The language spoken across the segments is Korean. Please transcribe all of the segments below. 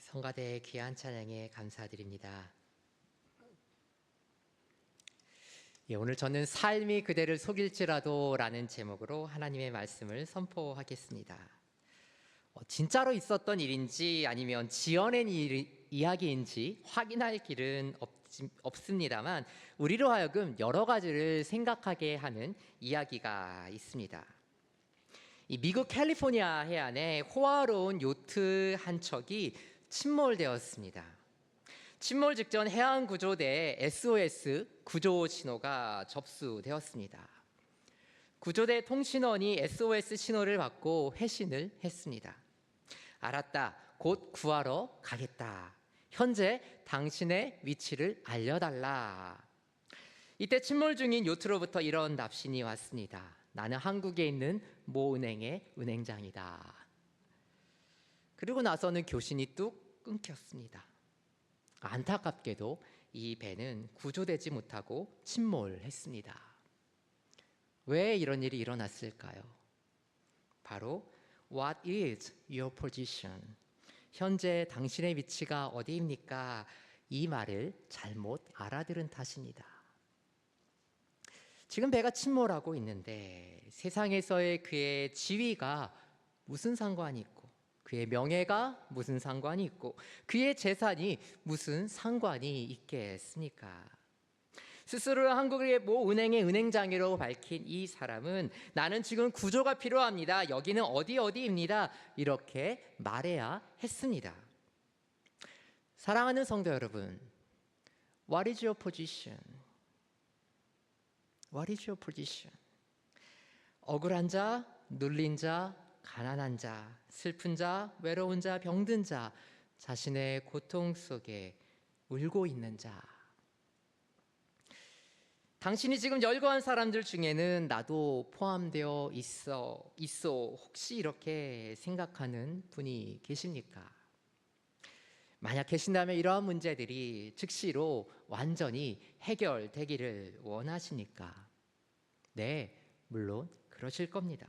성가대의 귀한 찬양에 감사드립니다. 오늘 저는 삶이 그대를 속일지라도 라는 제목으로 하나님의 말씀을 선포하겠습니다. 진짜로 있었던 일인지 아니면 지어낸 이야기인지 확인할 길은 없습니다만 우리로 하여금 여러 가지를 생각하게 하는 이야기가 있습니다. 이 미국 캘리포니아 해안에 호화로운 요트 한 척이 침몰되었습니다. 침몰 직전 해안 구조대에 SOS 구조 신호가 접수되었습니다. 구조대 통신원이 SOS 신호를 받고 회신을 했습니다. 알았다. 곧 구하러 가겠다. 현재 당신의 위치를 알려달라. 이때 침몰 중인 요트로부터 이런 답신이 왔습니다. 나는 한국에 있는 모 은행의 은행장이다. 그리고 나서는 교신이 뚝 끊겼습니다. 안타깝게도 이 배는 구조되지 못하고 침몰했습니다. 왜 이런 일이 일어났을까요? 바로 What is your position? 현재 당신의 위치가 어디입니까? 이 말을 잘못 알아들은 탓입니다. 지금 배가 침몰하고 있는데 세상에서의 그의 지위가 무슨 상관이 있고 그의 명예가 무슨 상관이 있고 그의 재산이 무슨 상관이 있겠습니까? 스스로 한국의 모 은행의 은행장이라고 밝힌 이 사람은 나는 지금 구조가 필요합니다. 여기는 어디입니다. 이렇게 말해야 했습니다. 사랑하는 성도 여러분, What is your position? What is your position? 억울한 자, 눌린 자, 가난한 자, 슬픈 자, 외로운 자, 병든 자, 자신의 고통 속에 울고 있는 자. 당신이 지금 열거한 사람들 중에는 나도 포함되어 있어 혹시 이렇게 생각하는 분이 계십니까? 만약 계신다면 이러한 문제들이 즉시로 완전히 해결되기를 원하십니까? 네, 물론 그러실 겁니다.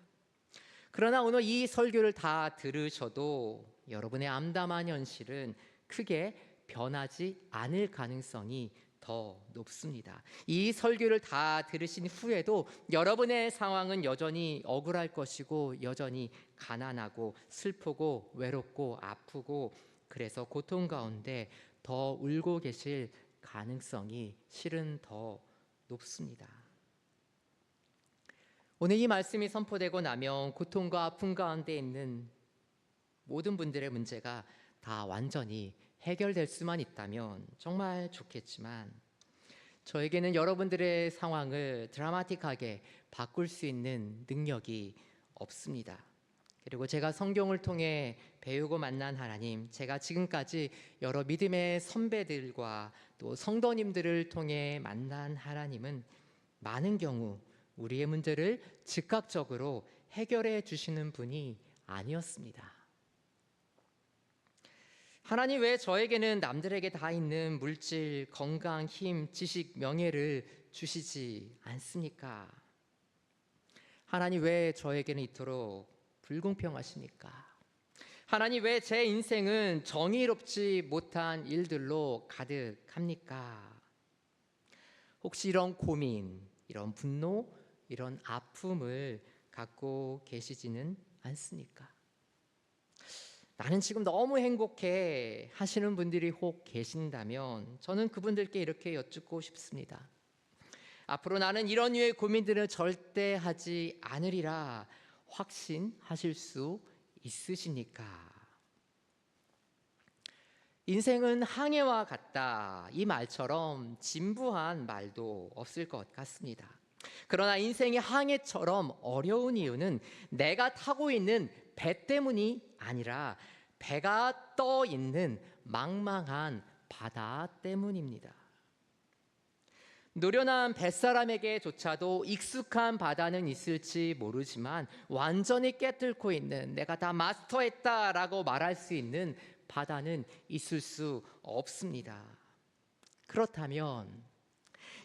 그러나 오늘 이 설교를 다 들으셔도 여러분의 암담한 현실은 크게 변하지 않을 가능성이 더 높습니다. 이 설교를 다 들으신 후에도 여러분의 상황은 여전히 억울할 것이고 여전히 가난하고 슬프고 외롭고 아프고 그래서 고통 가운데 더 울고 계실 가능성이 실은 더 높습니다. 오늘 이 말씀이 선포되고 나면 고통과 아픔 가운데 있는 모든 분들의 문제가 다 완전히 해결될 수만 있다면 정말 좋겠지만 저에게는 여러분들의 상황을 드라마틱하게 바꿀 수 있는 능력이 없습니다. 그리고 제가 성경을 통해 배우고 만난 하나님, 제가 지금까지 여러 믿음의 선배들과 또 성도님들을 통해 만난 하나님은 많은 경우 우리의 문제를 즉각적으로 해결해 주시는 분이 아니었습니다. 하나님 왜 저에게는 남들에게 다 있는 물질, 건강, 힘, 지식, 명예를 주시지 않습니까? 하나님 왜 저에게는 이토록 불공평하십니까? 하나님 왜 제 인생은 정의롭지 못한 일들로 가득합니까? 혹시 이런 고민, 이런 분노, 이런 아픔을 갖고 계시지는 않습니까? 나는 지금 너무 행복해 하시는 분들이 혹 계신다면 저는 그분들께 이렇게 여쭙고 싶습니다. 앞으로 나는 이런 류의 고민들을 절대 하지 않으리라 확신하실 수 있으십니까? 인생은 항해와 같다 이 말처럼 진부한 말도 없을 것 같습니다. 그러나 인생이 항해처럼 어려운 이유는 내가 타고 있는 배 때문이 아니라 배가 떠 있는 망망한 바다 때문입니다. 노련한 뱃사람에게조차도 익숙한 바다는 있을지 모르지만 완전히 깨뚫고 있는 내가 다 마스터했다라고 말할 수 있는 바다는 있을 수 없습니다. 그렇다면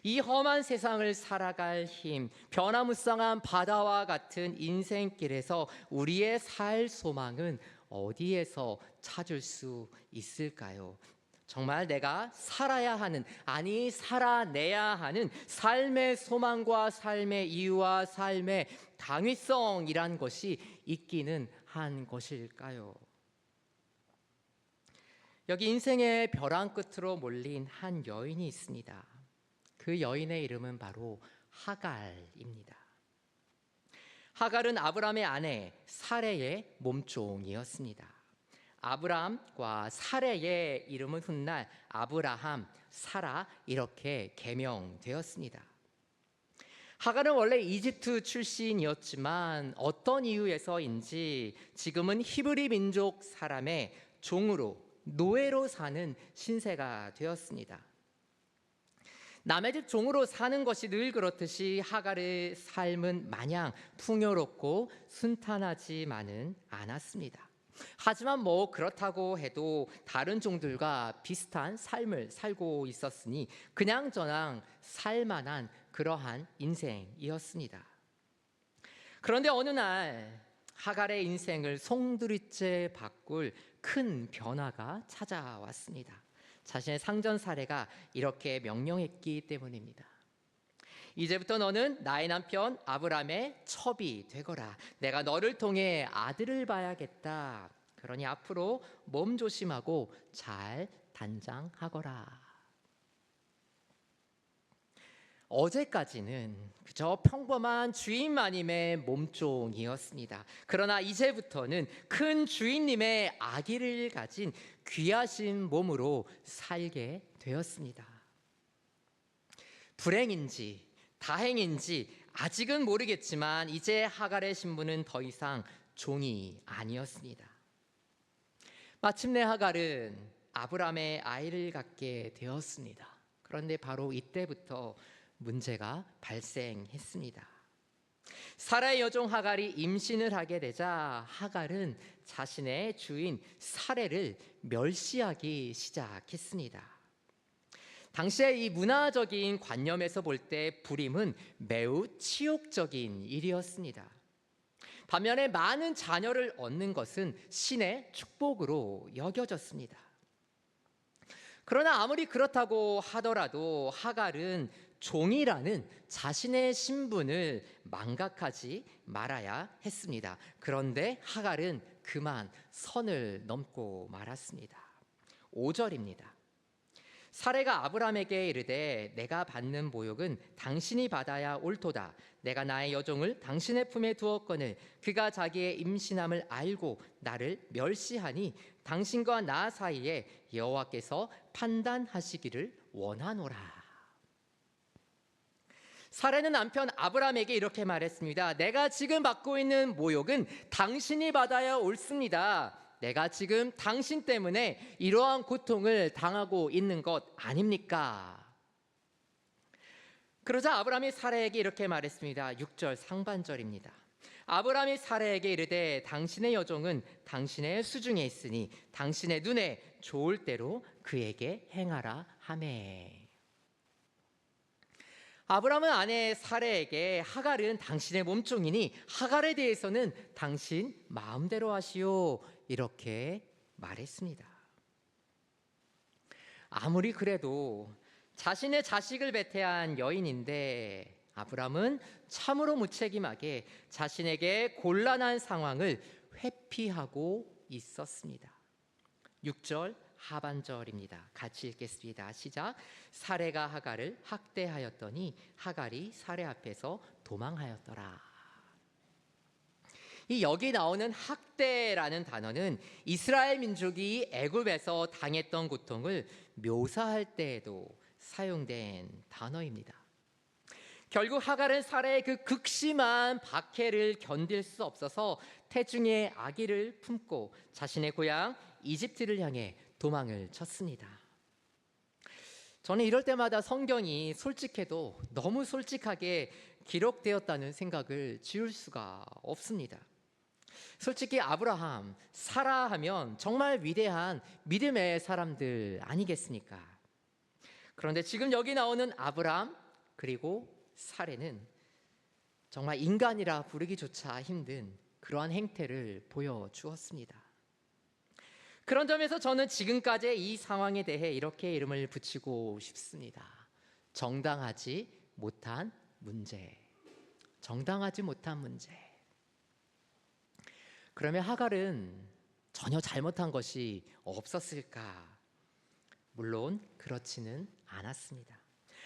이 험한 세상을 살아갈 힘, 변화무쌍한 바다와 같은 인생길에서 우리의 살 소망은 어디에서 찾을 수 있을까요? 정말 내가 살아야 하는, 아니 살아내야 하는 삶의 소망과 삶의 이유와 삶의 당위성이란 것이 있기는 한 것일까요? 여기 인생의 벼랑 끝으로 몰린 한 여인이 있습니다. 그 여인의 이름은 바로 하갈입니다. 하갈은 아브람의 아내 사레의 몸종이었습니다. 아브람과 사레의 이름은 훗날 아브라함, 사라 이렇게 개명되었습니다. 하갈은 원래 이집트 출신이었지만 어떤 이유에서인지 지금은 히브리 민족 사람의 종으로, 노예로 사는 신세가 되었습니다. 남의 집 종으로 사는 것이 늘 그렇듯이 하갈의 삶은 마냥 풍요롭고 순탄하지만은 않았습니다. 하지만 그렇다고 해도 다른 종들과 비슷한 삶을 살고 있었으니 그냥저냥 살만한 그러한 인생이었습니다. 그런데 어느 날 하갈의 인생을 송두리째 바꿀 큰 변화가 찾아왔습니다. 자신의 상전 사례가 이렇게 명령했기 때문입니다. 이제부터 너는 나의 남편 아브람의 첩이 되거라. 내가 너를 통해 아들을 봐야겠다. 그러니 앞으로 몸 조심하고 잘 단장하거라. 어제까지는 그저 평범한 주인 마님의 몸종이었습니다. 그러나 이제부터는 큰 주인님의 아기를 가진 귀하신 몸으로 살게 되었습니다. 불행인지 다행인지 아직은 모르겠지만 이제 하갈의 신분은 더 이상 종이 아니었습니다. 마침내 하갈은 아브람의 아이를 갖게 되었습니다. 그런데 바로 이때부터 문제가 발생했습니다. 사라의 여종 하갈이 임신을 하게 되자 하갈은 자신의 주인 사레를 멸시하기 시작했습니다. 당시의 이 문화적인 관념에서 볼 때 불임은 매우 치욕적인 일이었습니다. 반면에 많은 자녀를 얻는 것은 신의 축복으로 여겨졌습니다. 그러나 아무리 그렇다고 하더라도 하갈은 종이라는 자신의 신분을 망각하지 말아야 했습니다. 그런데 하갈은 그만 선을 넘고 말았습니다. 5절입니다. 사레가 아브람에게 이르되 내가 받는 모욕은 당신이 받아야 옳도다. 내가 나의 여종을 당신의 품에 두었거늘 그가 자기의 임신함을 알고 나를 멸시하니 당신과 나 사이에 여호와께서 판단하시기를 원하노라. 사레는 남편 아브람에게 이렇게 말했습니다. 내가 지금 받고 있는 모욕은 당신이 받아야 옳습니다. 내가 지금 당신 때문에 이러한 고통을 당하고 있는 것 아닙니까? 그러자 아브람이 사레에게 이렇게 말했습니다. 6절 상반절입니다. 아브람이 사레에게 이르되 당신의 여종은 당신의 수중에 있으니 당신의 눈에 좋을 대로 그에게 행하라 하매. 아브람은 아내 사레에게 하갈은 당신의 몸종이니 하갈에 대해서는 당신 마음대로 하시오 이렇게 말했습니다. 아무리 그래도 자신의 자식을 배태한 여인인데 아브람은 참으로 무책임하게 자신에게 곤란한 상황을 회피하고 있었습니다. 6절 하반절입니다. 같이 읽겠습니다. 시작. 사레가 하갈을 학대하였더니 하갈이 사레 앞에서 도망하였더라. 이 여기 나오는 학대라는 단어는 이스라엘 민족이 애굽에서 당했던 고통을 묘사할 때에도 사용된 단어입니다. 결국 하갈은 사레의 그 극심한 박해를 견딜 수 없어서 태중의 아기를 품고 자신의 고향 이집트를 향해 도망을 쳤습니다. 저는 이럴 때마다 성경이 솔직해도 너무 솔직하게 기록되었다는 생각을 지울 수가 없습니다. 솔직히 아브라함, 사라 하면 정말 위대한 믿음의 사람들 아니겠습니까? 그런데 지금 여기 나오는 아브람 그리고 사레는 정말 인간이라 부르기조차 힘든 그러한 행태를 보여주었습니다. 그런 점에서 저는 지금까지의 이 상황에 대해 이렇게 이름을 붙이고 싶습니다. 정당하지 못한 문제. 정당하지 못한 문제. 그러면 하갈은 전혀 잘못한 것이 없었을까? 물론 그렇지는 않았습니다.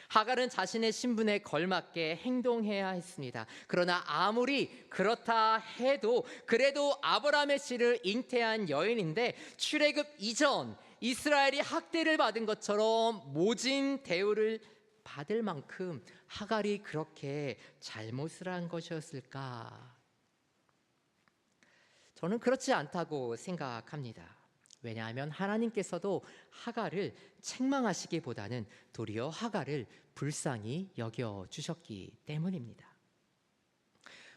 하갈은 자신의 신분에 걸맞게 행동해야 했습니다. 그러나 아무리 그렇다 해도 그래도 아브라함의 씨를 잉태한 여인인데 출애굽 이전 이스라엘이 학대를 받은 것처럼 모진 대우를 받을 만큼 하갈이 그렇게 잘못을 한 것이었을까? 저는 그렇지 않다고 생각합니다. 왜냐하면 하나님께서도 하갈을 책망하시기보다는 도리어 하갈을 불쌍히 여겨주셨기 때문입니다.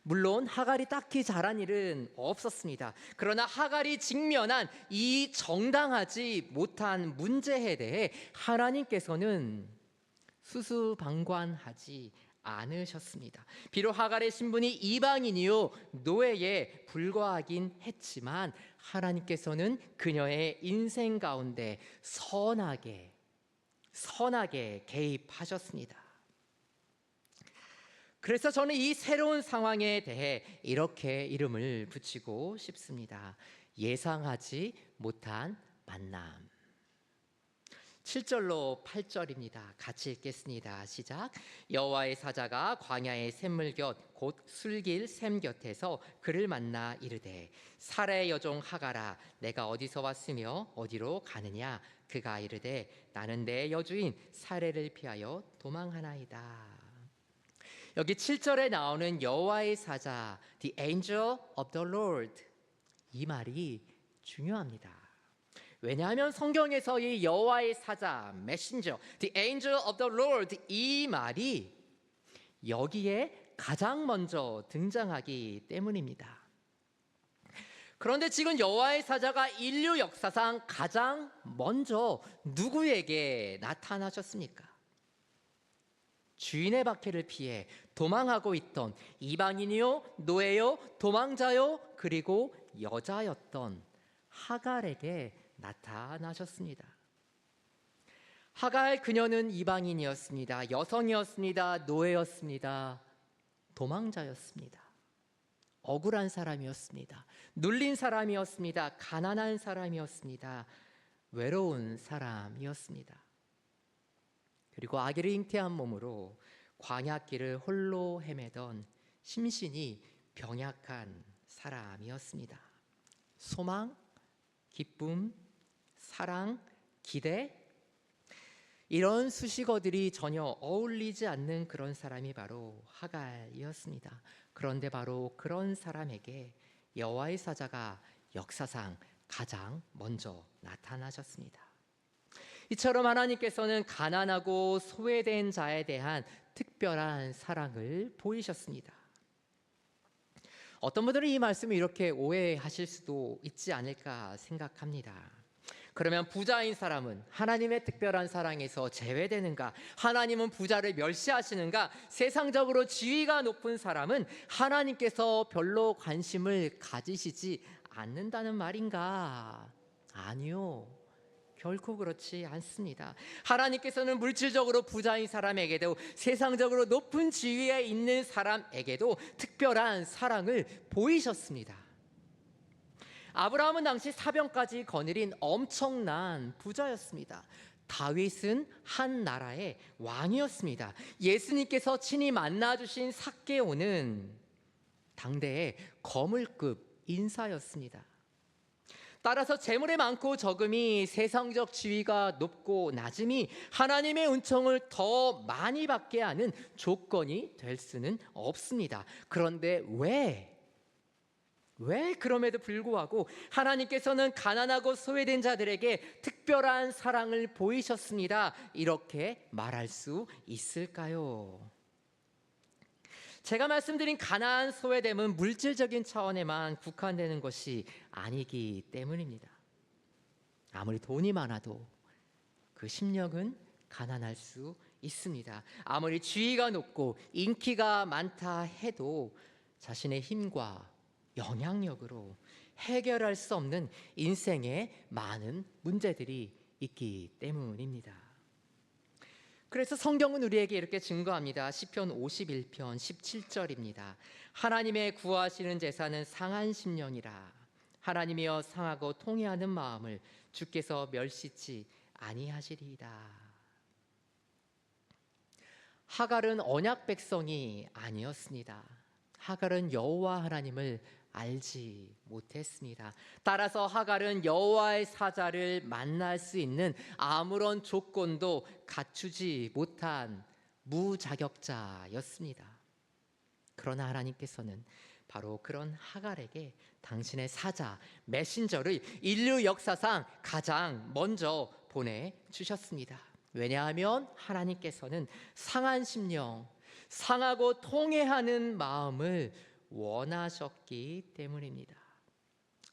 물론 하갈이 딱히 잘한 일은 없었습니다. 그러나 하갈이 직면한 이 정당하지 못한 문제에 대해 하나님께서는 수수방관하지 않으셨습니다. 비록 하갈의 신분이 이방인이요 노예에 불과하긴 했지만 하나님께서는 그녀의 인생 가운데 선하게 개입하셨습니다. 그래서 저는 이 새로운 상황에 대해 이렇게 이름을 붙이고 싶습니다. 예상하지 못한 만남. 7절로 8절입니다. 같이 읽겠습니다. 시작. 여호와의 사자가 광야의 샘물 곁 곧 술길 샘 곁에서 그를 만나 이르되 사라의 여종 하갈아 내가 어디서 왔으며 어디로 가느냐. 그가 이르되 나는 내 여주인 사례를 피하여 도망하나이다. 여기 7절에 나오는 여호와의 사자, the angel of the Lord, 이 말이 중요합니다. 왜냐하면 성경에서 이 여호와의 사자, 메신저, the angel of the Lord, 이 말이 여기에 가장 먼저 등장하기 때문입니다. 그런데 지금 여호와의 사자가 인류 역사상 가장 먼저 누구에게 나타나셨습니까? 주인의 박해를 피해 도망하고 있던 이방인이요, 노예요, 도망자요, 그리고 여자였던 하갈에게 나타나셨습니다. 하갈 그녀는 이방인이었습니다. 여성이었습니다. 노예였습니다. 도망자였습니다. 억울한 사람이었습니다. 눌린 사람이었습니다. 가난한 사람이었습니다. 외로운 사람이었습니다. 그리고 아기를 잉태한 몸으로 광야길을 홀로 헤매던 심신이 병약한 사람이었습니다. 소망, 기쁨, 사랑, 기대, 이런 수식어들이 전혀 어울리지 않는 그런 사람이 바로 하갈이었습니다. 그런데 바로 그런 사람에게 여호와의 사자가 역사상 가장 먼저 나타나셨습니다. 이처럼 하나님께서는 가난하고 소외된 자에 대한 특별한 사랑을 보이셨습니다. 어떤 분들은 이 말씀을 이렇게 오해하실 수도 있지 않을까 생각합니다. 그러면 부자인 사람은 하나님의 특별한 사랑에서 제외되는가? 하나님은 부자를 멸시하시는가? 세상적으로 지위가 높은 사람은 하나님께서 별로 관심을 가지시지 않는다는 말인가? 아니요. 결코 그렇지 않습니다. 하나님께서는 물질적으로 부자인 사람에게도 세상적으로 높은 지위에 있는 사람에게도 특별한 사랑을 보이셨습니다. 아브라함은 당시 사병까지 거느린 엄청난 부자였습니다. 다윗은 한 나라의 왕이었습니다. 예수님께서 친히 만나주신 삭개오는 당대의 거물급 인사였습니다. 따라서 재물의 많고 적음이 세상적 지위가 높고 낮음이 하나님의 은총을 더 많이 받게 하는 조건이 될 수는 없습니다. 그런데 왜 그럼에도 불구하고 하나님께서는 가난하고 소외된 자들에게 특별한 사랑을 보이셨습니다. 이렇게 말할 수 있을까요? 제가 말씀드린 가난, 소외됨은 물질적인 차원에만 국한되는 것이 아니기 때문입니다. 아무리 돈이 많아도 그 심령은 가난할 수 있습니다. 아무리 지위가 높고 인기가 많다 해도 자신의 힘과 영향력으로 해결할 수 없는 인생의 많은 문제들이 있기 때문입니다. 그래서 성경은 우리에게 이렇게 증거합니다. 시편 51편 17절입니다. 하나님의 구하시는 제사는 상한 심령이라. 하나님이여 상하고 통회하는 마음을 주께서 멸시치 아니하시리이다. 하갈은 언약 백성이 아니었습니다. 하갈은 여호와 하나님을 알지 못했습니다. 따라서 하갈은 여호와의 사자를 만날 수 있는 아무런 조건도 갖추지 못한 무자격자였습니다. 그러나 하나님께서는 바로 그런 하갈에게 당신의 사자, 메신저를 인류 역사상 가장 먼저 보내주셨습니다. 왜냐하면 하나님께서는 상한 심령, 상하고 통회하는 마음을 원하셨기 때문입니다.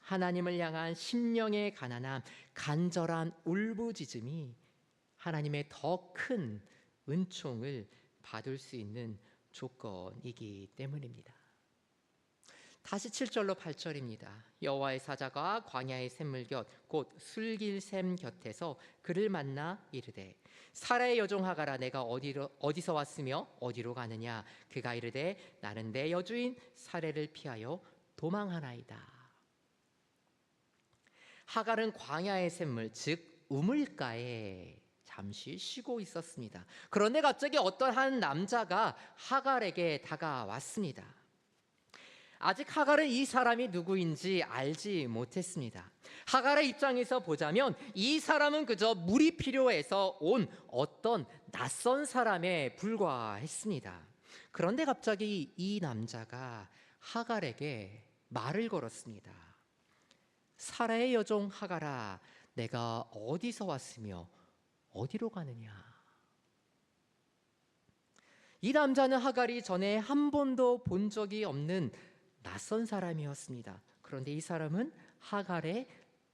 하나님을 향한 심령의 가난함, 간절한 울부짖음이 하나님의 더 큰 은총을 받을 수 있는 조건이기 때문입니다. 다시 7절로 8절입니다. 여호와의 사자가 광야의 샘물 곁 곧 술길샘 곁에서 그를 만나 이르되 사라의 여종 하갈아 내가 어디서 왔으며 어디로 가느냐. 그가 이르되 나는 내 여주인 사례를 피하여 도망하나이다. 하갈은 광야의 샘물 즉 우물가에 잠시 쉬고 있었습니다. 그런데 갑자기 어떤 한 남자가 하갈에게 다가왔습니다. 아직 하갈은 이 사람이 누구인지 알지 못했습니다. 하갈의 입장에서 보자면 이 사람은 그저 물이 필요해서 온 어떤 낯선 사람에 불과했습니다. 그런데 갑자기 이 남자가 하갈에게 말을 걸었습니다. 사라의 여종 하갈아, 내가 어디서 왔으며 어디로 가느냐. 이 남자는 하갈이 전에 한 번도 본 적이 없는 낯선 사람이었습니다. 그런데 이 사람은 하갈의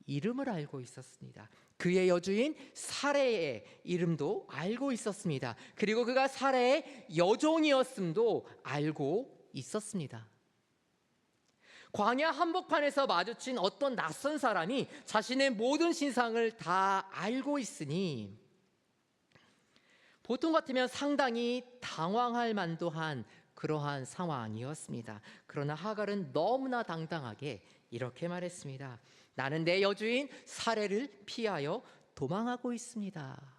이름을 알고 있었습니다. 그의 여주인 사레의 이름도 알고 있었습니다. 그리고 그가 사레의 여종이었음도 알고 있었습니다. 광야 한복판에서 마주친 어떤 낯선 사람이 자신의 모든 신상을 다 알고 있으니 보통 같으면 상당히 당황할 만도 한 그러한 상황이었습니다. 그러나 하갈은 너무나 당당하게 이렇게 말했습니다. 나는 내 여주인 사레를 피하여 도망하고 있습니다.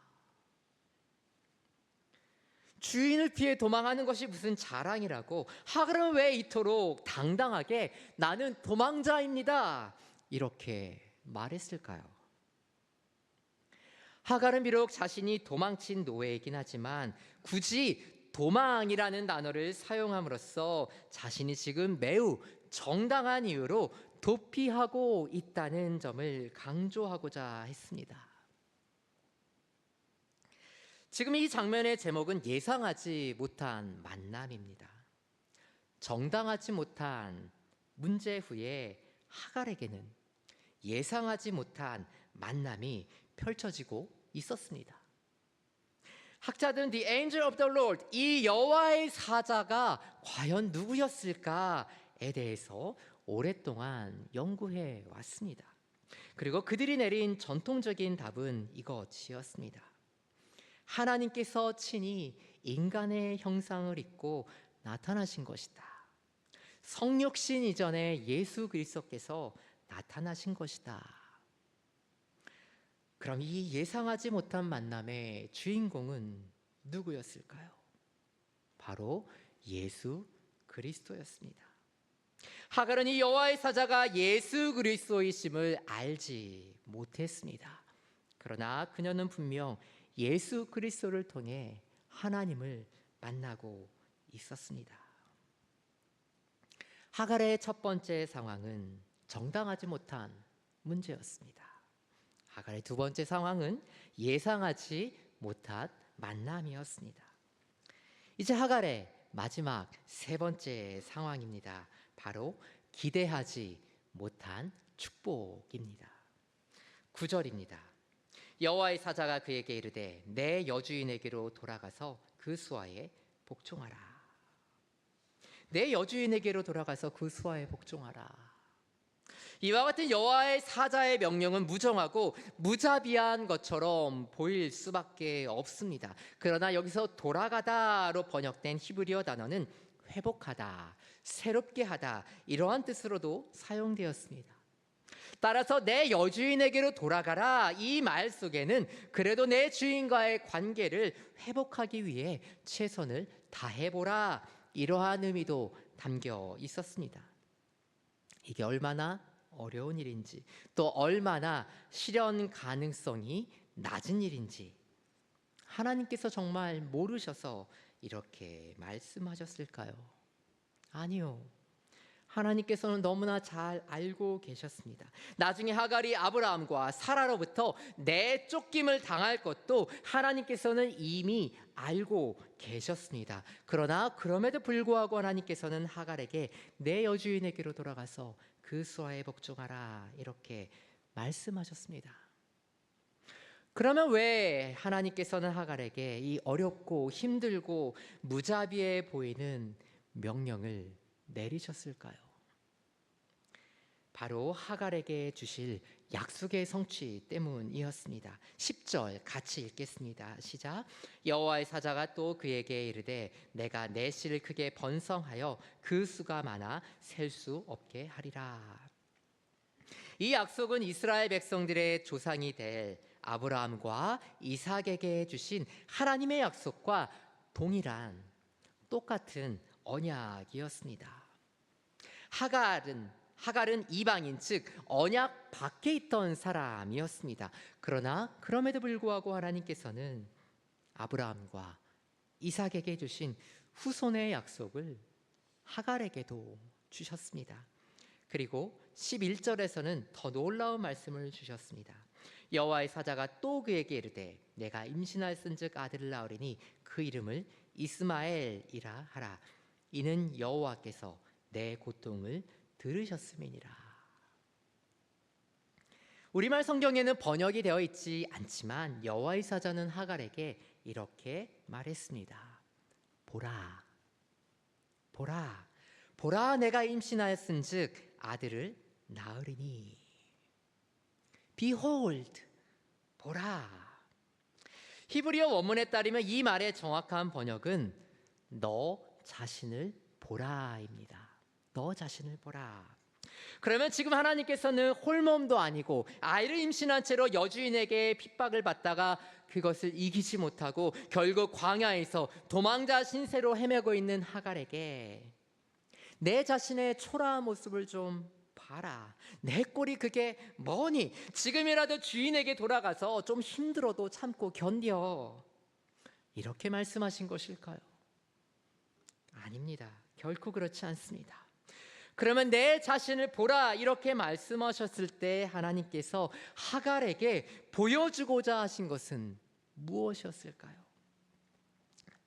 주인을 피해 도망하는 것이 무슨 자랑이라고 하갈은 왜 이토록 당당하게 나는 도망자입니다 이렇게 말했을까요? 하갈은 비록 자신이 도망친 노예이긴 하지만 굳이 도망이라는 단어를 사용함으로써 자신이 지금 매우 정당한 이유로 도피하고 있다는 점을 강조하고자 했습니다. 지금 이 장면의 제목은 예상하지 못한 만남입니다. 정당하지 못한 문제 후에 하갈에게는 예상하지 못한 만남이 펼쳐지고 있었습니다. 학자들은 The Angel of the Lord, 이 여호와의 사자가 과연 누구였을까에 대해서 오랫동안 연구해 왔습니다. 그리고 그들이 내린 전통적인 답은 이것이었습니다. 하나님께서 친히 인간의 형상을 입고 나타나신 것이다. 성육신 이전에 예수 그리스도께서 나타나신 것이다. 그럼 이 예상하지 못한 만남의 주인공은 누구였을까요? 바로 예수 그리스도였습니다. 하갈은 이 여호와의 사자가 예수 그리스도이심을 알지 못했습니다. 그러나 그녀는 분명 예수 그리스도를 통해 하나님을 만나고 있었습니다. 하갈의 첫 번째 상황은 정당하지 못한 문제였습니다. 하갈의 두 번째 상황은 예상하지 못한 만남이었습니다. 이제 하갈의 마지막 세 번째 상황입니다. 바로 기대하지 못한 축복입니다. 9절입니다. 여호와의 사자가 그에게 이르되 내 여주인에게로 돌아가서 그 수하에 복종하라. 내 여주인에게로 돌아가서 그 수하에 복종하라. 이와 같은 여호와의 사자의 명령은 무정하고 무자비한 것처럼 보일 수밖에 없습니다. 그러나 여기서 돌아가다로 번역된 히브리어 단어는 회복하다, 새롭게 하다 이러한 뜻으로도 사용되었습니다. 따라서 내 여주인에게로 돌아가라 이 말 속에는 그래도 내 주인과의 관계를 회복하기 위해 최선을 다해보라 이러한 의미도 담겨 있었습니다. 이게 얼마나 어려운 일인지 또 얼마나 실현 가능성이 낮은 일인지 하나님께서 정말 모르셔서 이렇게 말씀하셨을까요? 아니요. 하나님께서는 너무나 잘 알고 계셨습니다. 나중에 하갈이 아브라함과 사라로부터 내쫓김을 당할 것도 하나님께서는 이미 알고 계셨습니다. 그러나 그럼에도 불구하고 하나님께서는 하갈에게 내 여주인에게로 돌아가서 그 수하에 복종하라 이렇게 말씀하셨습니다. 그러면 왜 하나님께서는 하갈에게 이 어렵고 힘들고 무자비해 보이는 명령을 내리셨을까요? 바로 하갈에게 주실 약속의 성취 때문이었습니다. 10절 같이 읽겠습니다. 시작. 여호와의 사자가 또 그에게 이르되 내가 내 씨를 크게 번성하여 그 수가 많아 셀 수 없게 하리라. 이 약속은 이스라엘 백성들의 조상이 될 아브라함과 이삭에게 주신 하나님의 약속과 동일한 똑같은 언약이었습니다. 하갈은 이방인 즉 언약 밖에 있던 사람이었습니다. 그러나 그럼에도 불구하고 하나님께서는 아브라함과 이삭에게 주신 후손의 약속을 하갈에게도 주셨습니다. 그리고 11절에서는 더 놀라운 말씀을 주셨습니다. 여호와의 사자가 또 그에게 이르되 내가 임신하였은즉 아들을 낳으리니 그 이름을 이스마엘이라 하라. 이는 여호와께서 내 고통을 들으셨음이니라. 우리말 성경에는 번역이 되어 있지 않지만 여호와의 사자는 하갈에게 이렇게 말했습니다. 보라, 보라, 보라, 내가 임신하였은즉 아들을 낳으리니. Behold, 보라. 히브리어 원문에 따르면 이 말의 정확한 번역은 너 자신을 보라입니다. 너 자신을 보라. 그러면 지금 하나님께서는 홀몸도 아니고 아이를 임신한 채로 여주인에게 핍박을 받다가 그것을 이기지 못하고 결국 광야에서 도망자 신세로 헤매고 있는 하갈에게 내 자신의 초라한 모습을 좀 봐라. 내 꼴이 그게 뭐니? 지금이라도 주인에게 돌아가서 좀 힘들어도 참고 견뎌. 이렇게 말씀하신 것일까요? 아닙니다. 결코 그렇지 않습니다. 그러면 내 자신을 보라 이렇게 말씀하셨을 때 하나님께서 하갈에게 보여주고자 하신 것은 무엇이었을까요?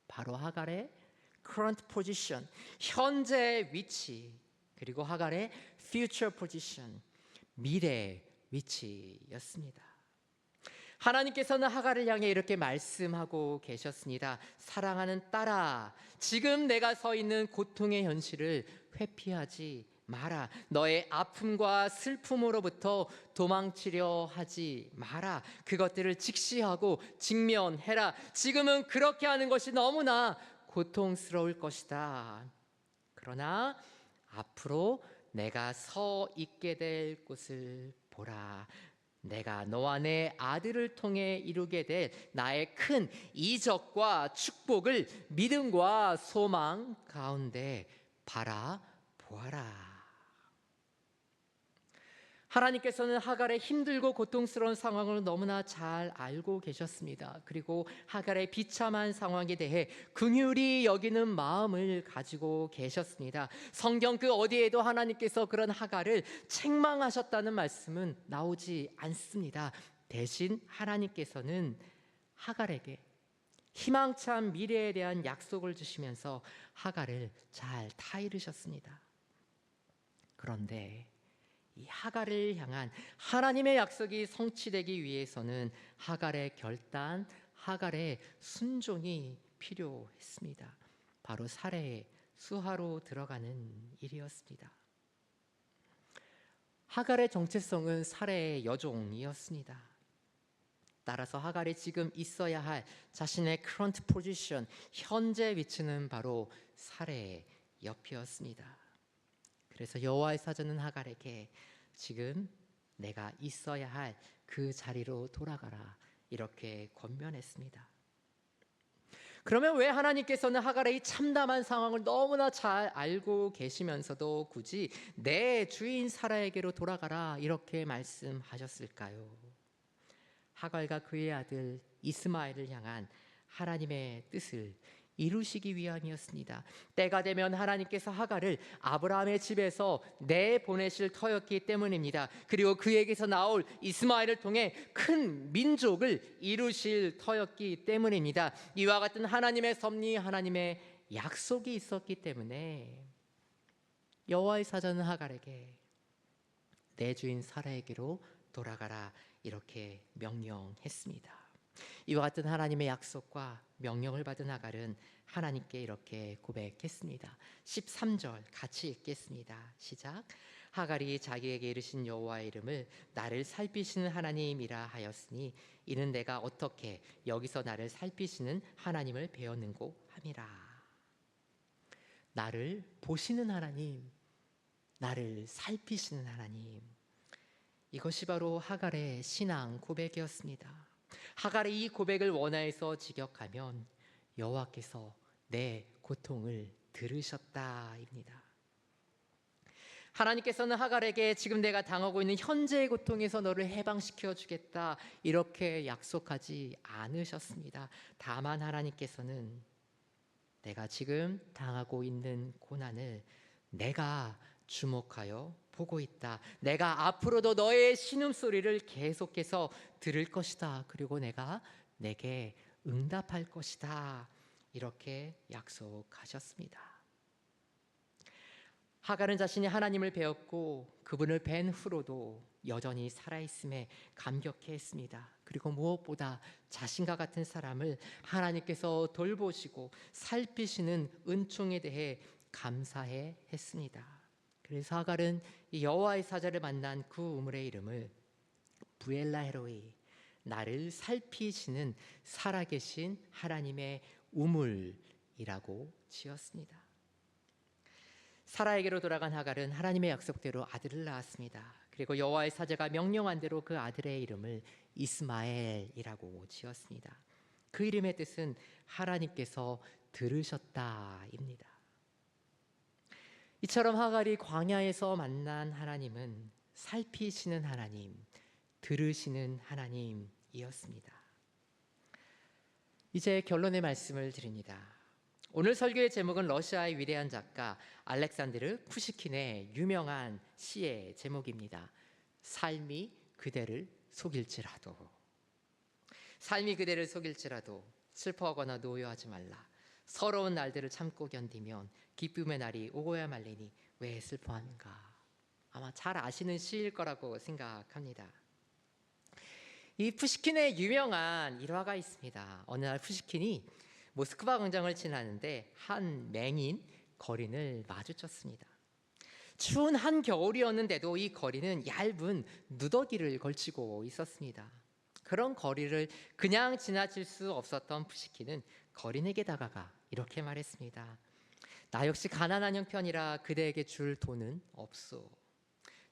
바로 하갈의 current position, 현재 위치, 그리고 하갈의 future position, 미래 위치였습니다. 하나님께서는 하갈을 향해 이렇게 말씀하고 계셨습니다. 사랑하는 딸아, 지금 내가 서 있는 고통의 현실을 회피하지 마라. 너의 아픔과 슬픔으로부터 도망치려 하지 마라. 그것들을 직시하고 직면해라. 지금은 그렇게 하는 것이 너무나 고통스러울 것이다. 그러나 앞으로 내가 서 있게 될 곳을 보라. 내가 너와 내 아들을 통해 이루게 될 나의 큰 이적과 축복을 믿음과 소망 가운데 바라보아라. 하나님께서는 하갈의 힘들고 고통스러운 상황을 너무나 잘 알고 계셨습니다. 그리고 하갈의 비참한 상황에 대해 긍휼히 여기는 마음을 가지고 계셨습니다. 성경 그 어디에도 하나님께서 그런 하갈을 책망하셨다는 말씀은 나오지 않습니다. 대신 하나님께서는 하갈에게 희망찬 미래에 대한 약속을 주시면서 하갈을 잘 타이르셨습니다. 그런데 이 하갈을 향한 하나님의 약속이 성취되기 위해서는 하갈의 결단, 하갈의 순종이 필요했습니다. 바로 살해의 수하로 들어가는 일이었습니다. 하갈의 정체성은 살해의 여종이었습니다. 따라서 하갈이 지금 있어야 할 자신의 current position, 현재 위치는 바로 살해의 옆이었습니다. 그래서 여호와의 사자는 하갈에게 지금 내가 있어야 할 그 자리로 돌아가라 이렇게 권면했습니다. 그러면 왜 하나님께서는 하갈의 이 참담한 상황을 너무나 잘 알고 계시면서도 굳이 내 주인 사라에게로 돌아가라 이렇게 말씀하셨을까요? 하갈과 그의 아들 이스마엘을 향한 하나님의 뜻을 이루시기 위함이었습니다. 때가 되면 하나님께서 하갈을 아브라함의 집에서 내보내실 터였기 때문입니다. 그리고 그에게서 나올 이스마엘을 통해 큰 민족을 이루실 터였기 때문입니다. 이와 같은 하나님의 섭리, 하나님의 약속이 있었기 때문에 여호와의 사자는 하갈에게 내 주인 사라에게로 돌아가라 이렇게 명령했습니다. 이와 같은 하나님의 약속과 명령을 받은 하갈은 하나님께 이렇게 고백했습니다. 13절 같이 읽겠습니다. 시작. 하갈이 자기에게 이르신 여호와의 이름을 나를 살피시는 하나님이라 하였으니 이는 내가 어떻게 여기서 나를 살피시는 하나님을 배웠는고 함이라. 나를 보시는 하나님, 나를 살피시는 하나님, 이것이 바로 하갈의 신앙 고백이었습니다. 하갈의 이 고백을 원하에서 직역하면 여호와께서 내 고통을 들으셨다입니다. 하나님께서는 하갈에게 지금 내가 당하고 있는 현재의 고통에서 너를 해방시켜 주겠다 이렇게 약속하지 않으셨습니다. 다만 하나님께서는 내가 지금 당하고 있는 고난을 내가 주목하여 보고 있다. 내가 앞으로도 너의 신음소리를 계속해서 들을 것이다. 그리고 내가 내게 응답할 것이다. 이렇게 약속하셨습니다. 하갈은 자신이 하나님을 배웠고 그분을 뵌 후로도 여전히 살아있음에 감격해했습니다. 그리고 무엇보다 자신과 같은 사람을 하나님께서 돌보시고 살피시는 은총에 대해 감사해 했습니다. 그래서 하갈은 이 여호와의 사자를 만난 그 우물의 이름을 부엘라 헤로이, 나를 살피시는 살아계신 하나님의 우물이라고 지었습니다. 사라에게로 돌아간 하갈은 하나님의 약속대로 아들을 낳았습니다. 그리고 여호와의 사자가 명령한 대로 그 아들의 이름을 이스마엘이라고 지었습니다. 그 이름의 뜻은 하나님께서 들으셨다입니다. 이처럼 하갈이 광야에서 만난 하나님은 살피시는 하나님, 들으시는 하나님이었습니다. 이제 결론의 말씀을 드립니다. 오늘 설교의 제목은 러시아의 위대한 작가 알렉산드르 푸시킨의 유명한 시의 제목입니다. 삶이 그대를 속일지라도. 삶이 그대를 속일지라도 슬퍼하거나 노여하지 말라. 서러운 날들을 참고 견디면 기쁨의 날이 오고야 말리니 왜 슬퍼하는가. 아마 잘 아시는 시일 거라고 생각합니다. 이 푸시킨의 유명한 일화가 있습니다. 어느 날 푸시킨이 모스크바 광장을 지나는데 한 맹인 거린을 마주쳤습니다. 추운 한겨울이었는데도 이 거린은 얇은 누더기를 걸치고 있었습니다. 그런 거리를 그냥 지나칠 수 없었던 푸시킨은 거린에게 다가가 이렇게 말했습니다. 나 역시 가난한 형편이라 그대에게 줄 돈은 없소.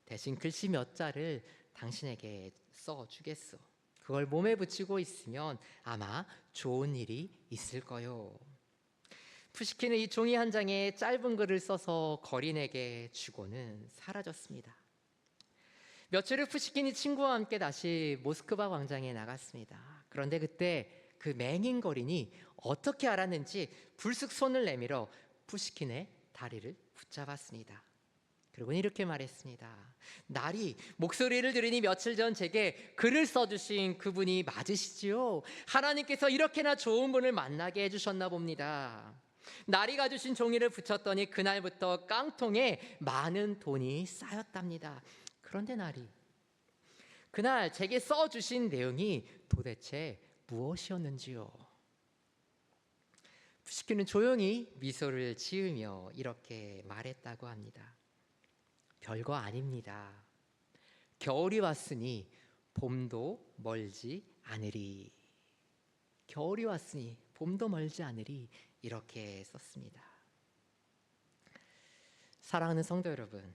대신 글씨 몇 자를 당신에게 써주겠소. 그걸 몸에 붙이고 있으면 아마 좋은 일이 있을 거요. 푸시킨은 이 종이 한 장에 짧은 글을 써서 거린에게 주고는 사라졌습니다. 며칠 후 푸시킨이 친구와 함께 다시 모스크바 광장에 나갔습니다. 그런데 그때 그 맹인 거린이 어떻게 알았는지 불쑥 손을 내밀어 푸시킨의 다리를 붙잡았습니다. 그리고 이렇게 말했습니다. 날이 목소리를 들으니 며칠 전 제게 글을 써주신 그분이 맞으시지요? 하나님께서 이렇게나 좋은 분을 만나게 해주셨나 봅니다. 날이 가주신 종이를 붙였더니 그날부터 깡통에 많은 돈이 쌓였답니다. 그런데 날이 그날 제게 써주신 내용이 도대체 무엇이었는지요? 푸시킨은 조용히 미소를 지으며 이렇게 말했다고 합니다. 별거 아닙니다. 겨울이 왔으니 봄도 멀지 않으리. 겨울이 왔으니 봄도 멀지 않으리, 이렇게 썼습니다. 사랑하는 성도 여러분,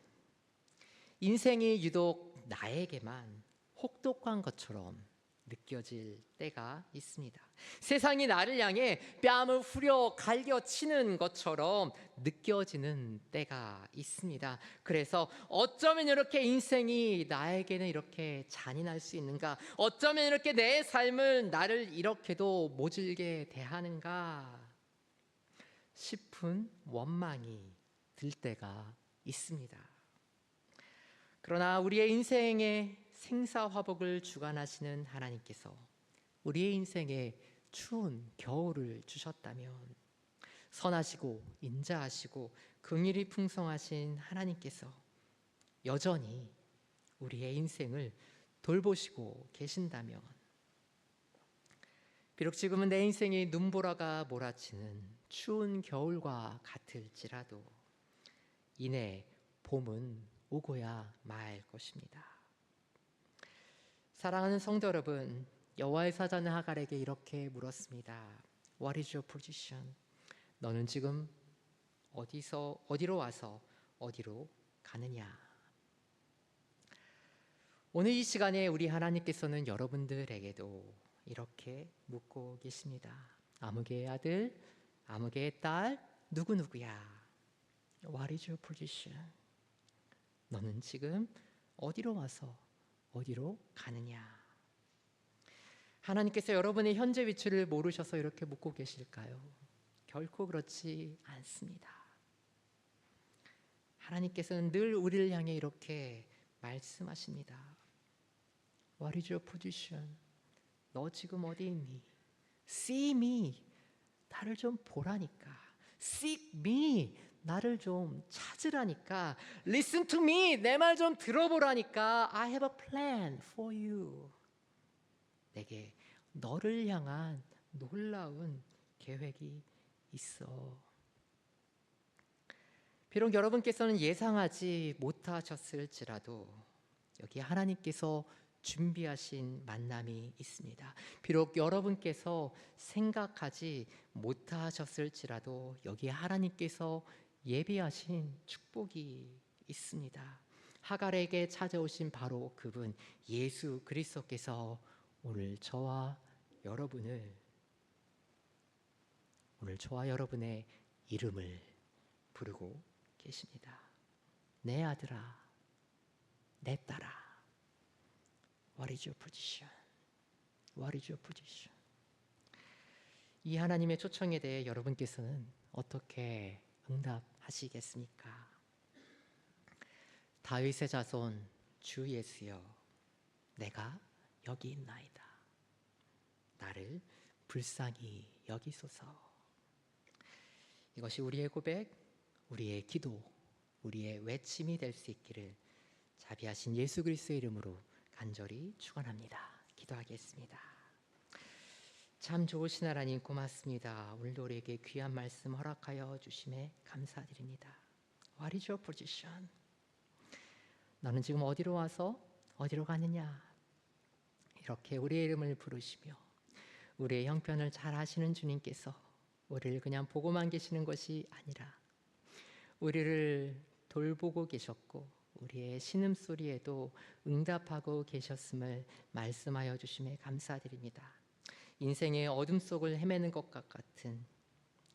인생이 유독 나에게만 혹독한 것처럼 느껴질 때가 있습니다. 세상이 나를 향해 뺨을 후려 갈겨치는 것처럼 느껴지는 때가 있습니다. 그래서 어쩌면 이렇게 인생이 나에게는 이렇게 잔인할 수 있는가? 어쩌면 이렇게 내 삶을 나를 이렇게도 모질게 대하는가 싶은 원망이 들 때가 있습니다. 그러나 우리의 인생에 생사화복을 주관하시는 하나님께서 우리의 인생에 추운 겨울을 주셨다면, 선하시고 인자하시고 긍휼이 풍성하신 하나님께서 여전히 우리의 인생을 돌보시고 계신다면, 비록 지금은 내 인생이 눈보라가 몰아치는 추운 겨울과 같을지라도 이내 봄은 오고야 말 것입니다. 사랑하는 성도 여러분, 여호와의 사자는 하갈에게 이렇게 물었습니다. What is your position? 너는 지금 어디로 와서 어디로 가느냐? 오늘 이 시간에 우리 하나님께서는 여러분들에게도 이렇게 묻고 계십니다. 아무개의 아들, 아무개의 딸, 누구누구야? What is your position? 너는 지금 어디로 와서 어디로 가느냐? 하나님께서 여러분의 현재 위치를 모르셔서 이렇게 묻고 계실까요? 결코 그렇지 않습니다. 하나님께서는 늘 우리를 향해 이렇게 말씀하십니다. What is your position? 너 지금 어디 있니? See me. 나를 좀 보라니까. Seek me. 나를 좀 찾으라니까. Listen to me. 내 말 좀 들어보라니까. I have a plan for you. 내게 너를 향한 놀라운 계획이 있어. 비록 여러분께서는 예상하지 못하셨을지라도 여기 하나님께서 준비하신 만남이 있습니다. 비록 여러분께서 생각하지 못하셨을지라도 여기 하나님께서 예비하신 축복이 있습니다. 하갈에게 찾아오신 바로 그분 예수 그리스도께서 오늘 저와 여러분의 이름을 부르고 계십니다. 내 아들아, 내 딸아, What is your position? What is your position? 이 하나님의 초청에 대해 여러분께서는 어떻게 응답하시겠습니까? 다윗의 자손 주 예수여, 내가 여기 있나이다. 나를 불쌍히 여기소서. 이것이 우리의 고백, 우리의 기도, 우리의 외침이 될 수 있기를 자비하신 예수 그리스도의 이름으로 간절히 축원합니다. 기도하겠습니다. 참 좋으신 하나님 고맙습니다. 오늘도 우리에게 귀한 말씀 허락하여 주심에 감사드립니다. What is your position? 너는 지금 어디로 와서 어디로 가느냐? 이렇게 우리의 이름을 부르시며 우리의 형편을 잘 아시는 주님께서 우리를 그냥 보고만 계시는 것이 아니라 우리를 돌보고 계셨고 우리의 신음소리에도 응답하고 계셨음을 말씀하여 주심에 감사드립니다. 인생의 어둠 속을 헤매는 것 같은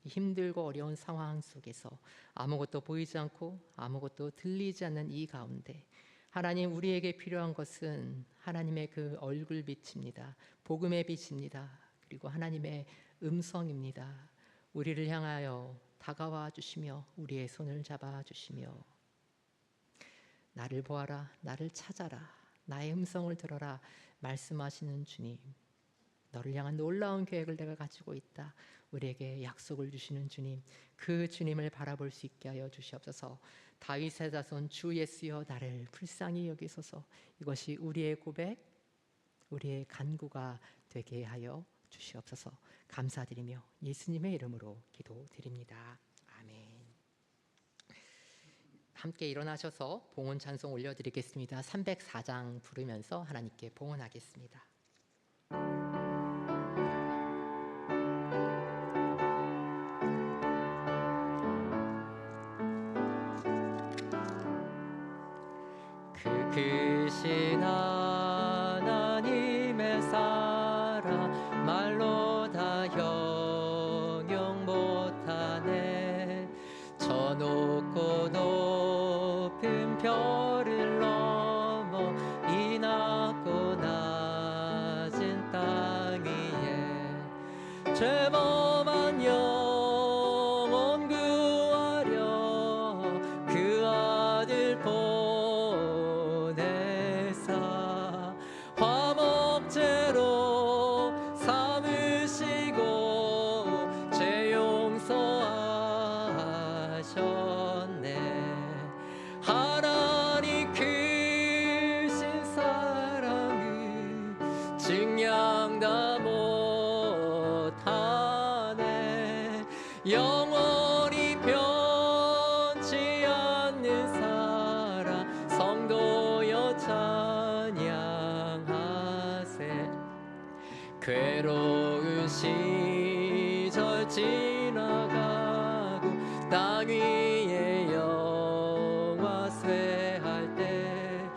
힘들고 어려운 상황 속에서 아무것도 보이지 않고 아무것도 들리지 않는 이 가운데 하나님, 우리에게 필요한 것은 하나님의 그 얼굴 빛입니다. 복음의 빛입니다. 그리고 하나님의 음성입니다. 우리를 향하여 다가와 주시며 우리의 손을 잡아 주시며 나를 보아라, 나를 찾아라, 나의 음성을 들어라 말씀하시는 주님, 너를 향한 놀라운 계획을 내가 가지고 있다. 우리에게 약속을 주시는 주님, 그 주님을 바라볼 수 있게 하여 주시옵소서. 다윗의 자손 주 예수여, 나를 불쌍히 여기소서. 이것이 우리의 고백, 우리의 간구가 되게 하여 주시옵소서. 감사드리며 예수님의 이름으로 기도드립니다. 아멘. 함께 일어나셔서 봉헌 찬송 올려드리겠습니다. 304장 부르면서 하나님께 봉헌하겠습니다. 그 크신 하나님의 사랑 말로 다 형용 못하네. 저 높고 높은 별을 넘어 이 낮고 낮은 땅 위에 죄범한 영혼 구하려 그 아들 보내사 화목제로 삼으시고 죄 용서하셨네. 하나님 크신 사랑을 증량 다 못하네. 영원히 변치 않는 사랑 성도여 찬양하세. 괴로운 시절 지나가고 땅 위에 영화 쇠할 때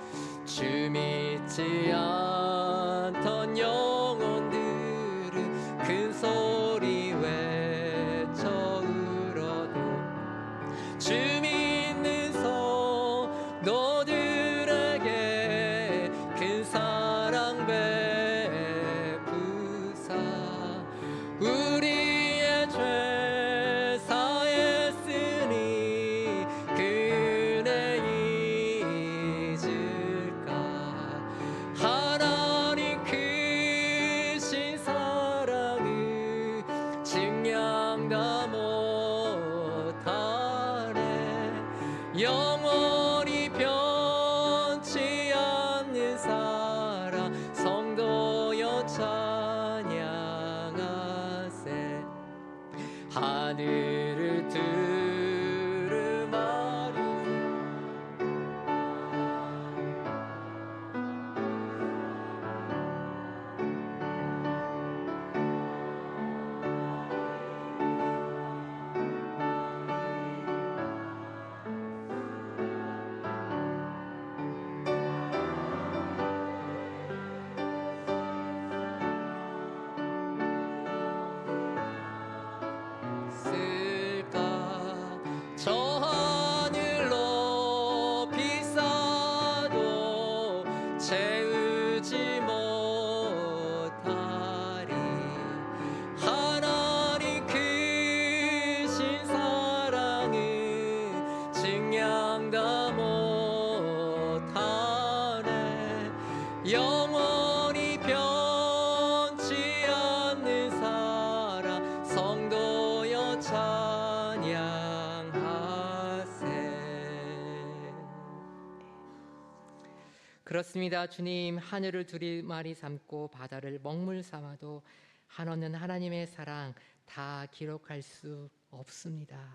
주 믿지 않던 영혼들은 큰 소리 외쳐 울어도 주 믿는 성도들에게 큰 사랑 베푸사 우리의 죄 사했으니 그 은혜 잊을까. 하나님 크신 사랑을 증량 다 못하네. 영원히 변치 않는 사랑 성도여 찬양하세. 하늘을 두루마리 쓸까. 저 하늘 높이 쌓아도 채우지 못하리. 하나님 크신 사랑을 증량 다 못하네. 영원히 변치 않는 사랑 성도여 찬양하세. 그렇습니다. 주님, 하늘을 두루마리 삼고 바다를 먹물 삼아도 한없는 하나님의 사랑 다 기록할 수 없습니다.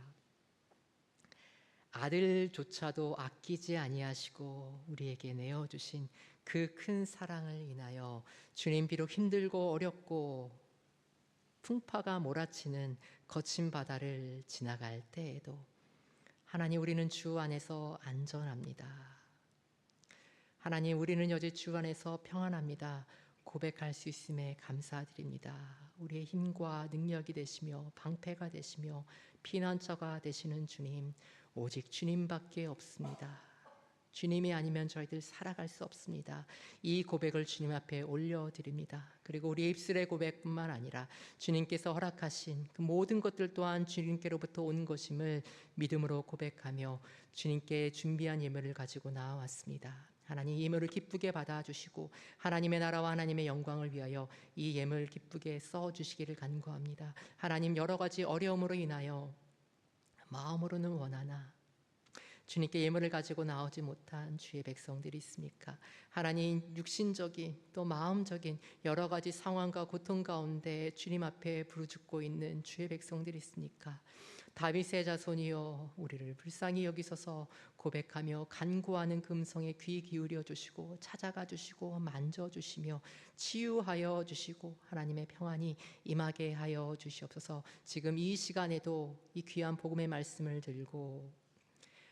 아들조차도 아끼지 아니하시고 우리에게 내어주신 그 큰 사랑을 인하여 주님, 비록 힘들고 어렵고 풍파가 몰아치는 거친 바다를 지나갈 때에도 하나님, 우리는 주 안에서 안전합니다. 하나님, 우리는 여지 주 안에서 평안합니다. 고백할 수 있음에 감사드립니다. 우리의 힘과 능력이 되시며 방패가 되시며 피난처가 되시는 주님, 오직 주님밖에 없습니다. 주님이 아니면 저희들 살아갈 수 없습니다. 이 고백을 주님 앞에 올려드립니다. 그리고 우리 입술의 고백뿐만 아니라 주님께서 허락하신 그 모든 것들 또한 주님께로부터 온 것임을 믿음으로 고백하며 주님께 준비한 예물을 가지고 나왔습니다. 하나님, 이 예물을 기쁘게 받아주시고 하나님의 나라와 하나님의 영광을 위하여 이 예물 기쁘게 써주시기를 간구합니다. 하나님, 여러 가지 어려움으로 인하여 마음으로는 원하나 주님께 예물을 가지고 나오지 못한 주의 백성들이 있습니까? 하나님, 육신적인 또 마음적인 여러 가지 상황과 고통 가운데 주님 앞에 부르짖고 있는 주의 백성들이 있습니까? 다윗의 자손이여 우리를 불쌍히 여기소서. 고백하며 간구하는 금성에 귀 기울여 주시고 찾아가 주시고 만져 주시며 치유하여 주시고 하나님의 평안이 임하게 하여 주시옵소서. 지금 이 시간에도 이 귀한 복음의 말씀을 들고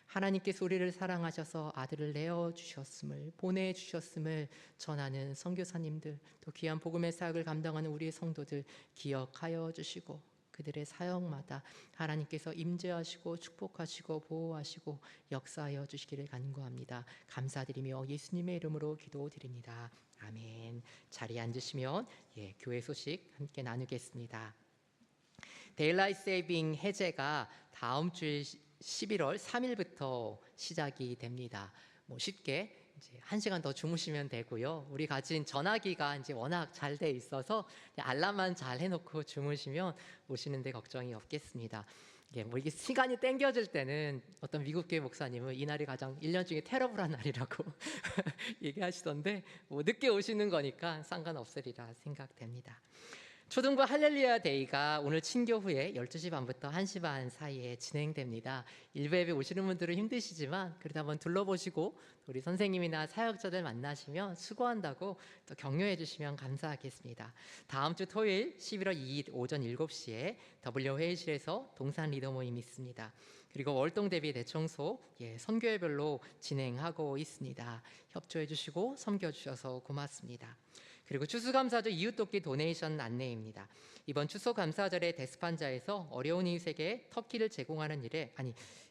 하나님께서 우리를 사랑하셔서 아들을 내어주셨음을, 보내주셨음을 전하는 선교사님들, 또 귀한 복음의 사역을 감당하는 우리의 성도들 기억하여 주시고 그들의 사역마다 하나님께서 임재하시고 축복하시고 보호하시고 역사하여 주시기를 간구합니다. 감사드리며 예수님의 이름으로 기도드립니다. 아멘. 자리에 앉으시면 교회 소식 함께 나누겠습니다. 데일라이트 세이빙 해제가 다음 주일 11월 3일부터 시작이 됩니다. 쉽게 이제 1시간 더 주무시면 되고요. 우리 가진 전화기가 이제 워낙 잘 돼 있어서 알람만 잘 해놓고 주무시면 오시는데 걱정이 없겠습니다. 이게 시간이 땡겨질 때는 어떤 미국 교회 목사님은 이날이 가장 1년 중에 테러블한 날이라고 얘기하시던데 늦게 오시는 거니까 상관없으리라 생각됩니다. 초등부 할렐루야 데이가 오늘 친교 후에 12시 반부터 1시 반 사이에 진행됩니다. 일부 예배 오시는 분들은 힘드시지만 그래도 한번 둘러보시고 우리 선생님이나 사역자들 만나시면 수고한다고 또 격려해 주시면 감사하겠습니다. 다음 주 토요일 11월 2일 오전 7시에 W 회의실에서 동산 리더 모임이 있습니다. 그리고 월동 대비 대청소 선교회별로 진행하고 있습니다. 협조해 주시고 섬겨주셔서 고맙습니다. 그리고 추수감사절 이웃돕기 도네이션 안내입니다. 이번 추수감사절에 데스판자에서 어려운 이웃에게 터키를 제공하는 일에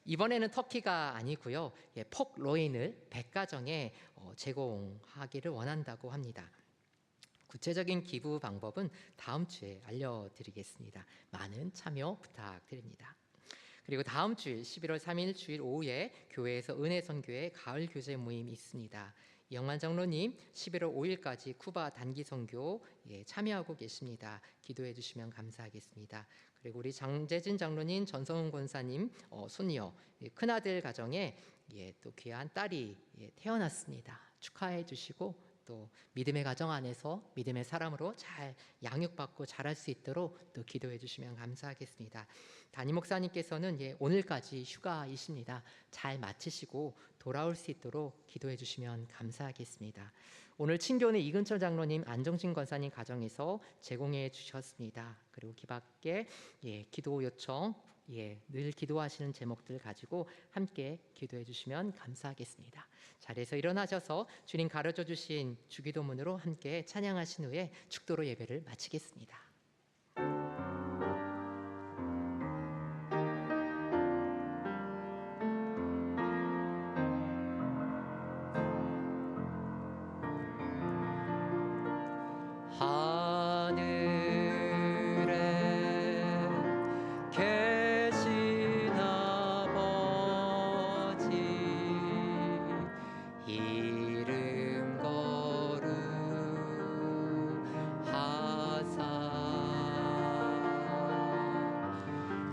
이번에는 터키가 아니고요. 퍽로인을 100가정에 제공하기를 원한다고 합니다. 구체적인 기부 방법은 다음 주에 알려드리겠습니다. 많은 참여 부탁드립니다. 그리고 다음 주일 11월 3일 주일 오후에 교회에서 은혜선교회 가을 교제 모임이 있습니다. 이영만 장로님 11월 5일까지 쿠바 단기 선교 참여하고 계십니다. 기도해 주시면 감사하겠습니다. 그리고 우리 장재진 장로님, 전성훈 권사님 손녀 큰아들 가정에 또 귀한 딸이 태어났습니다. 축하해 주시고 또 믿음의 가정 안에서 믿음의 사람으로 잘 양육받고 자랄 수 있도록 또 기도해 주시면 감사하겠습니다. 담임 목사님께서는 오늘까지 휴가이십니다. 잘 마치시고 돌아올 수 있도록 기도해 주시면 감사하겠습니다. 오늘 친교는 이근철 장로님, 안정진 권사님 가정에서 제공해 주셨습니다. 그리고 기밖에 기도 요청 늘 기도하시는 제목들 가지고 함께 기도해 주시면 감사하겠습니다. 자리에서 일어나셔서 주님 가르쳐 주신 주기도문으로 함께 찬양하신 후에 축도로 예배를 마치겠습니다.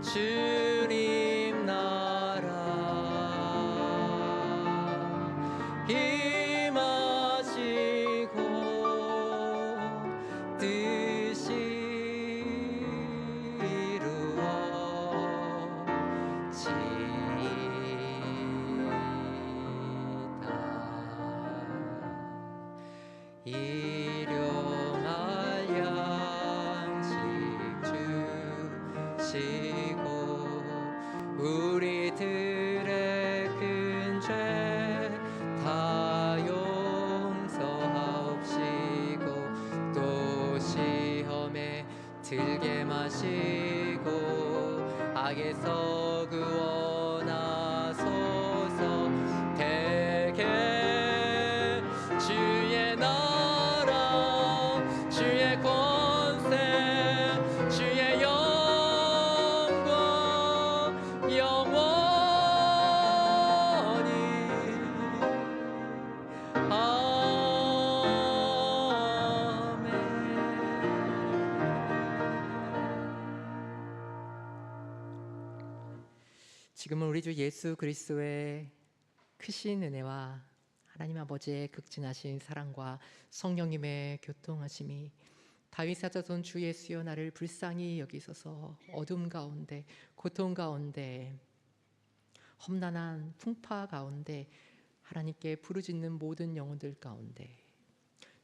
주님 나라 임하시고 뜻이 이루어지이다. 일용할 양식 주시고 우리들의 큰 죄 다 용서하옵시고 또 시험에 들게 마시고 악에서 구원하소서. 대개 주의 나라 주의 권세 주의 영광 영원히 아멘. 지금은 우리 주 예수 그리스도의 크신 은혜와 하나님 아버지의 극진하신 사랑과 성령님의 교통하심이 다윗의 자손 주 예수여 나를 불쌍히 여기소서. 어둠 가운데, 고통 가운데, 험난한 풍파 가운데, 하나님께 부르짖는 모든 영혼들 가운데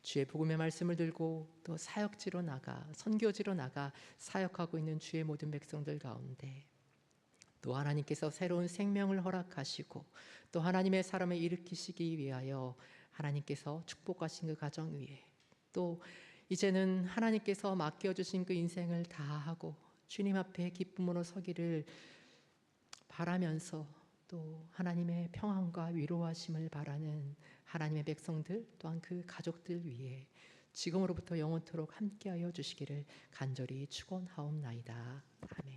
주의 복음의 말씀을 들고 또 사역지로 나가, 선교지로 나가 사역하고 있는 주의 모든 백성들 가운데 또 하나님께서 새로운 생명을 허락하시고 또 하나님의 사람을 일으키시기 위하여 하나님께서 축복하신 그 가정 위에 또 이제는 하나님께서 맡겨주신 그 인생을 다하고 주님 앞에 기쁨으로 서기를 바라면서 또 하나님의 평안과 위로하심을 바라는 하나님의 백성들 또한 그 가족들 위해 지금으로부터 영원토록 함께하여 주시기를 간절히 축원하옵나이다. 아멘.